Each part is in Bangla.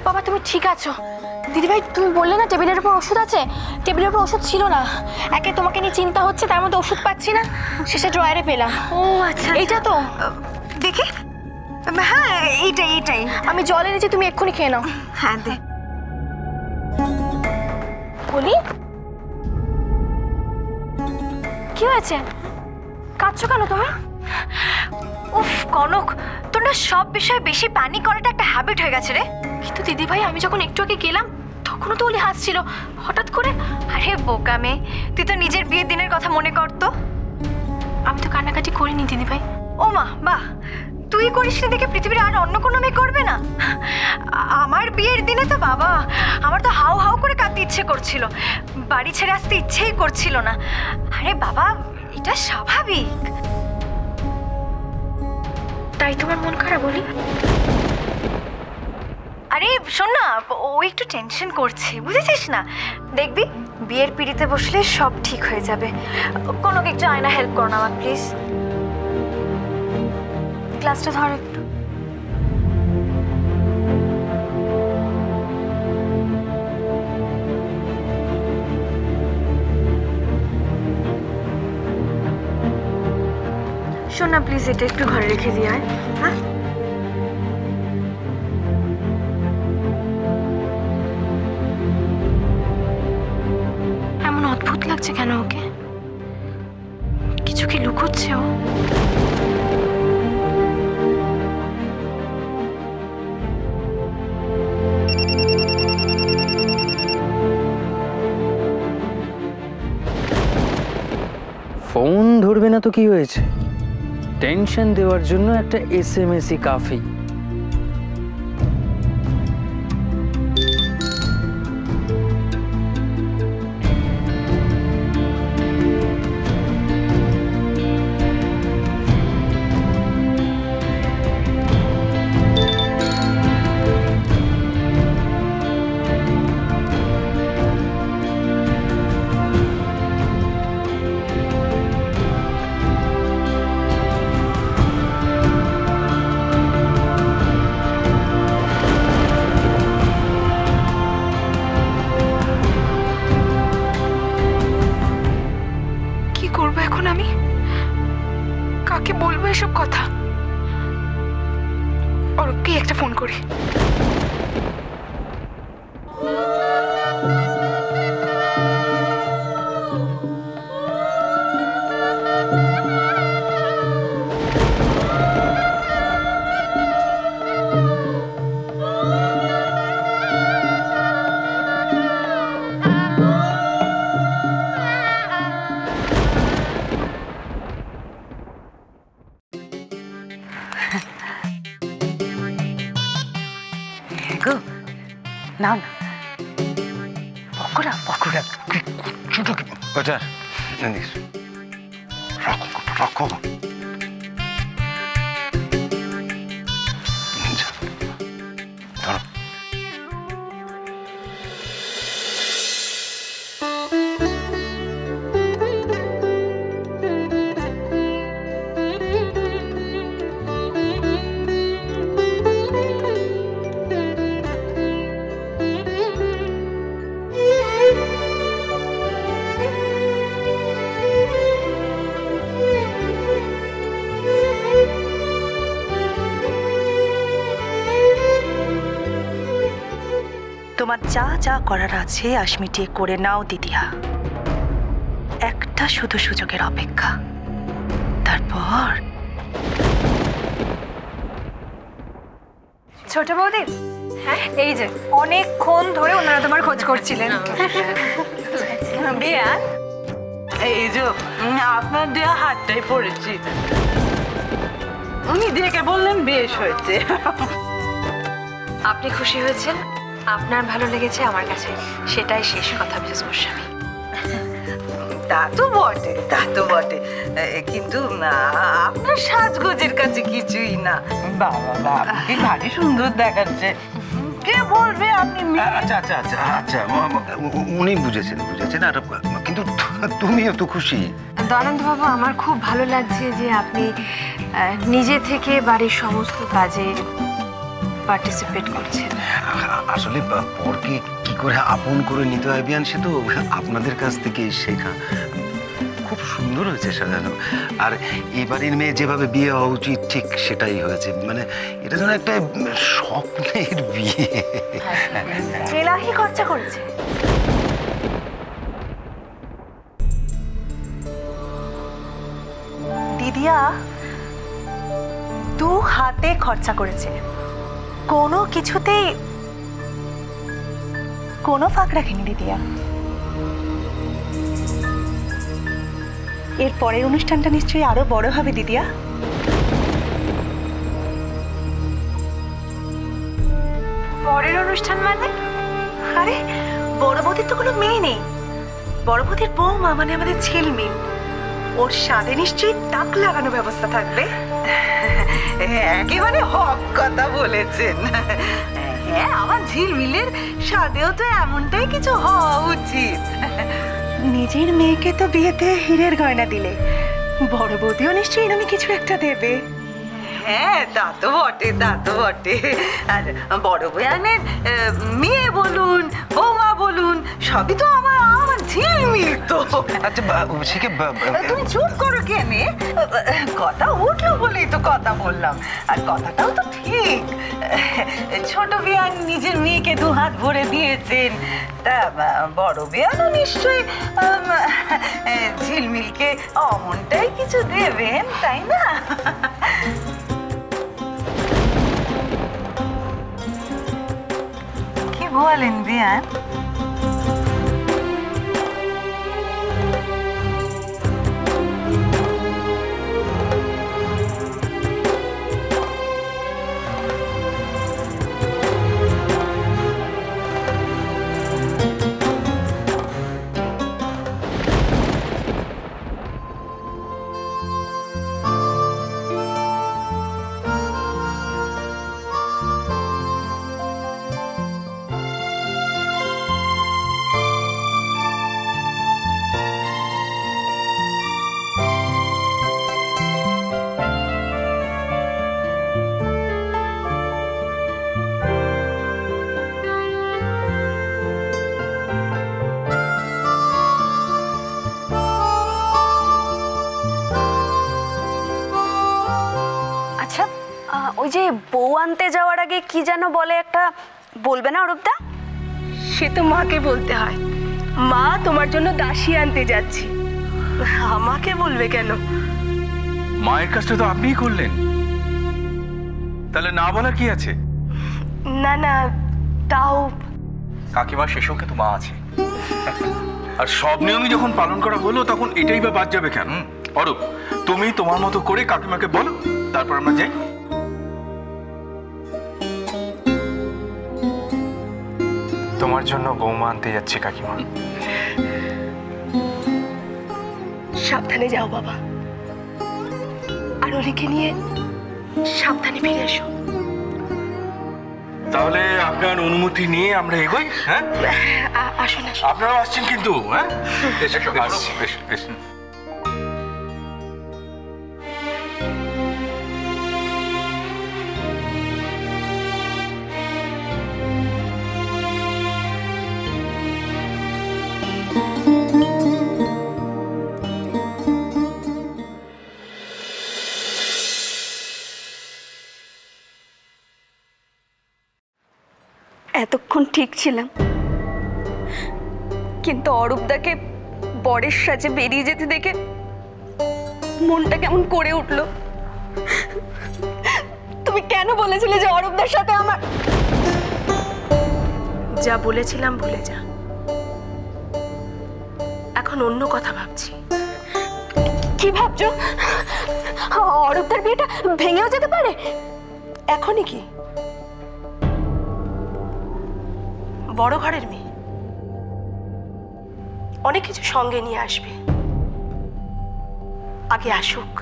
বাবা তুমি ঠিক আছো? দিদিভাই তুমি বললে না টেবিলের উপর ওষুধ আছে, টেবিলের উপর ওষুধ ছিল না। একে তোমাকে নিয়ে চিন্তা হচ্ছে, তার মধ্যে ওষুধ পাচ্ছি না, শেষে ড্রয়ারে পেলাম। ও আচ্ছা, এইটা তো দেখি। হ্যাঁ এইটাই এইটাই। আমি জল এনেছি, তুমি এক্ষুনি খেয়ে নাও। হ্যাঁ দে। বলি কি হয়েছে, কাঁদছো কেন তুমি? উফ কনক, তোর না সব বিষয়ে বেশি প্যানিক করাটা একটা হ্যাবিট হয়ে গেছে রে। কিন্তু দিদিভাই আমি যখন একটু আগে গেলাম তখনও তো ওলি হাসছিল, হঠাৎ করে? আরে বোকা মেয়ে, তুই তো নিজের বিয়ের দিনের কথা মনে করতো। আমি তো কান্নাকাটি করিনি দিদিভাই। ও মা, বাহ, তুই করিস না দেখে পৃথিবীর আর অন্য কোনো মেয়ে করবে না? আমার বিয়ের দিনে তো বাবা, আমার তো হাউ হাউ করে কাঁদতে ইচ্ছে করছিল, বাড়ি ছেড়ে আসতে ইচ্ছেই করছিল না। আরে বাবা, এটা স্বাভাবিক। তাই তোমার মন খারাপ বলি? আরে শোন না, ও একটু টেনশন করছে, বুঝেছিস না? দেখবি বিয়ের পিড়িতে বসলে সব ঠিক হয়ে যাবে। কোনো একটু আয়না হেল্প করো না আমার প্লিজ। গ্লাসটা ধর একটু। শোন না প্লিজ, এটা একটু ঘরে রেখে দিয়ে আয়। হ্যাঁ এমন অদ্ভুত লাগছে কেন ওকে? কিছু কি লুকোচ্ছে ও? ফোন ধরবে না তো কি হয়েছে? টেনশন দেওয়ার জন্য একটা এসএমএসই কাফি। কাকে বলবো এসব কথা? অরূপকে একটা ফোন করি। না না, পকোড়া পকোড়া ছোট বাজার জানিস, রাখো রাখো। ধরো। তোমার যা যা করার আছে আজ মিটিয়ে করে নাও দিদিয়া। একটা শুধু সুযোগের অপেক্ষা, তারপর। ছোট বৌদি, হ্যাঁ এই যে অনেকক্ষণ ধরে ওনারা তোমার খোঁজ করছিলেন। বেয়ান, এই যে আপনার দেয়া হাতটাই পড়েছি, উনি দেখে বললেন বেশ হয়েছে। আপনি খুশি হয়েছেন, আপনার ভালো লেগেছে, আমার কাছে সেটাই শেষ কথা মিসেস গোস্বামী। তা তো বটে, তা তো বটে, কিন্তু আপনার সাজগোজের কাছে কিছুই না। বাবা বাবা, কি ভারী সুন্দর দেখাচ্ছে। কে বলবে আপনি? আচ্ছা আচ্ছা আচ্ছা আচ্ছা, উনি বুঝেছেন বুঝেছেন, আর কিন্তু তুমিও তো খুশি। দয়ানন্দ বাবু, আমার খুব ভালো লাগছে যে আপনি নিজে থেকে বাড়ির সমস্ত কাজে পার্টিসিপেট করছেন। আসলে পরকে কি করে আপন করে নিতে হয় বিয়ান, সে তো আপনাদের কাছ থেকে শেখা। খুব সুন্দর হয়েছে সাজানো। আর এবারের মেয়ে যেভাবে বিয়ে হওয়া উচিত ঠিক সেটাই হয়েছে। মানে এটা যেন একটা স্বপ্নের বিয়ে। এলাহি খরচা করেছে। দিদিয়া 2 হাতে খরচা করেছে, কোনো কিছুতেই কোনো ফাঁক রাখেনি দিদিয়া। এর পরের অনুষ্ঠানটা নিশ্চয়ই আরো বড় হবে দিদিয়া। পরের অনুষ্ঠান মানে? আরে বড় বৌদির তো কোনো মেয়ে নেই, বড় বৌদির বৌমা মানে আমাদের ঝিলমিল, ওর সাথে নিশ্চয়ই তাক লাগানো ব্যবস্থা থাকবে। একেবারে হক কথা বলেছেন। হ্যাঁ, আমার ঝিলমিলের সাথেও তো এমনটাই কিছু হওয়া উচিত। নিজের মেয়েকে তো বিয়েতে হীরের গয়না দিলে, বড় বৌদিও নিশ্চয়ই এরকম কিছু একটা দেবে। হ্যাঁ, তা তো বটে, তা তো বটে। আর বড় বয়ানের মেয়ে বলুন, বৌমা বলুন, সবই তো আমার ঝিলমিল তো। আচ্ছা সে কি তুমি চুপ করো কেনে? কথা উঠলো বলেই তো কথা বললাম, আর কথাটাও তো ঠিক। ছোট বিয়ান নিজের মেয়েকে 2 হাত ভরে দিয়েছেন, তা বড় বিয়ানও নিশ্চয়ই ঝিলমিলকে অমনটাই কিছু দেবেন, তাই না? কি বলেন বিয়ান? ওই যে বউ আনতে যাওয়ার আগে কি যেন বলে একটা, বলবে না অরূপদা? সে তো মাকে বলতে হয়, মা তোমার জন্য দাসী আনতে যাচ্ছি। আমাকে বলবে কেন? মায়ের কাজটা তো আপনিই করলেন, তাহলে না বলার কি আছে? না না, তাও কাকিমা শেষেও কিন্তু মা আছে। আর সব নিয়মই যখন পালন করা হলো তখন এটাই বা বাদ যাবে কেন? অরূপ, তুমি তোমার মতো করে কাকিমাকে বলো, তারপর আমরা যাই। তোমার জন্য বৌমা আনতে যাচ্ছে কাকিমা। সাবধানে যাও বাবা, আর ওরিকে নিয়ে সাবধানে ফিরে এসো। তাহলে আপনার অনুমতি নিয়ে আমরা এগোই। হ্যাঁ, আসুন আসুন। আপনারাও আসছেন কিন্তু? হ্যাঁ, এসো এসো এসো এসো। এতক্ষণ ঠিক ছিলাম, কিন্তু অরূপদাকে বরের সাজে বেরিয়ে যেতে দেখে মনটা কেমন করে উঠলো। তুমি কেন বলেছিলে যে অরূপদার সাথে আমার? যা বলেছিলাম ভুলে যা, এখন অন্য কথা ভাবছি। কি ভাবছো? অরূপদার বিয়েটা ভেঙেও যেতে পারে। এখনই কি? বড় ঘরের মেয়ে, অনেক কিছু সঙ্গে নিয়ে আসবে। আগে আসুক,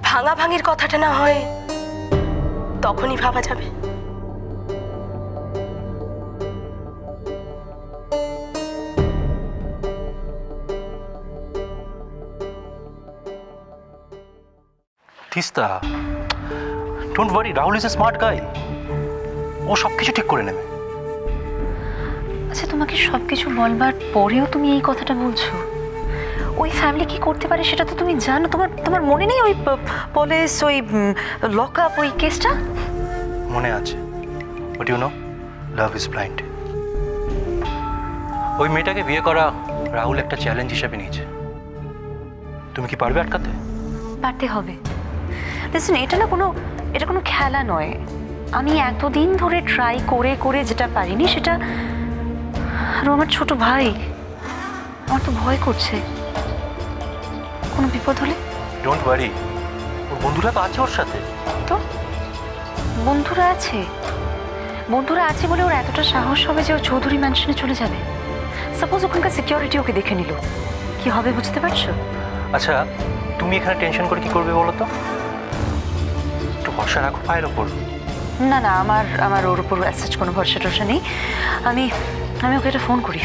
ভাঙাভাঙির কথাটা না হয় তখনই ভাবা যাবে। Teesta, don't worry, Rahul is a smart guy, ও সব কিছু ঠিক করে নেবে। আচ্ছা, তোমাকে সব কিছু বলবার পরেও তুমি এই কথাটা বলছো? ওই ফ্যামিলি কি করতে পারে সেটা তো তুমি জানো। তোমার মনে নেই ওই পুলিশ, ওই লক আপ, ওই কেসটা? মনে আছে, but you know, love is blind. ওই মেয়েটাকে বিয়ে করা রাহুল একটা চ্যালেঞ্জ হিসেবে নিয়েছে। তুমি কি পারবে আটকাতে? পারতে হবে। লিসেন, এটা কোনো খেলা নয়। আমি এতদিন ধরে ট্রাই করে করে যেটা পারিনি সেটা, আর আমার ছোট ভাই, আমার তো ভয় করছে কোনো বিপদ হলে। ডোন্ট ওয়ারি, ওর বন্ধুরা তো আছে ওর সাথে। তো বন্ধুরা আছে বলে ওর এতটা সাহস হবে যে ও চৌধুরী ম্যানশনে চলে যাবে। সাপোজ ওখানকার সিকিউরিটি ওকে দেখে নিল, কি হবে বুঝতে পারছো? আচ্ছা, তুমি এখানে টেনশন করে কি করবে বলো তো? একটু ভরসা রাখো পায়ের ওপর। না, আমার ওর উপর অ্যাজ সাচ কোনো ভরসা টরসা নেই। আমি ওকে একটা ফোন করি।